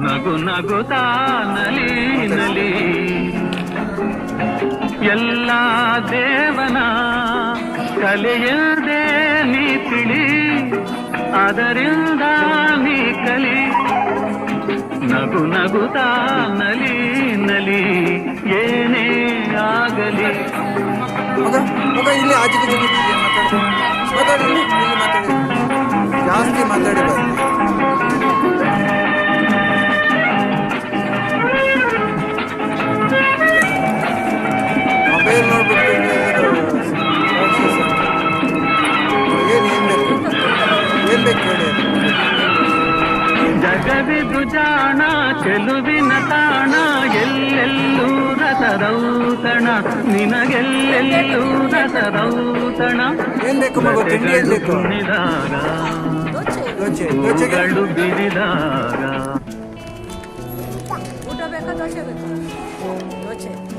ನಗು ನಗುತ್ತಾ ನಲಿ ನಲಿ ಎಲ್ಲ ದೇವನ ಕಲೆಯದೆ ನೀ ತಿಳಿ ಅದರಿಂದ ನೀ ಕಲಿ ನಗು ನಗುತ್ತಾ ನಲಿ ನಲಿ ಏನೇ ಆಗಲಿ. ಇಲ್ಲಿ ಆಚೆ ಮಾತಾಡಿ ಜಾಸ್ತಿ ಮಾತಾಡಿ ಮೊಬೈಲ್ ನೋಡ್ಬಿಟ್ಟು ಏನ್ ಬೇಕು ಹೇಳಿ. ಜಗವಿದು ಜಾಣ ಚೆಲುವಿನ ತಾಣ ಎಲ್ಲೆಲ್ಲೂ ರಸದೌತಣ ನಿನಗೆಲ್ಲೆಲ್ಲೂ ರಸದೌತಣ. ಏನ್ ಬೇಕು ಮಗು? ತಿಂಡಿ ಏನ್ ಬೇಕು? ಕುಣಿದಾಗ ಬಿರಿದಾಗ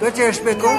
ದೋಸೆ ಎಷ್ಟು ಬೇಕು?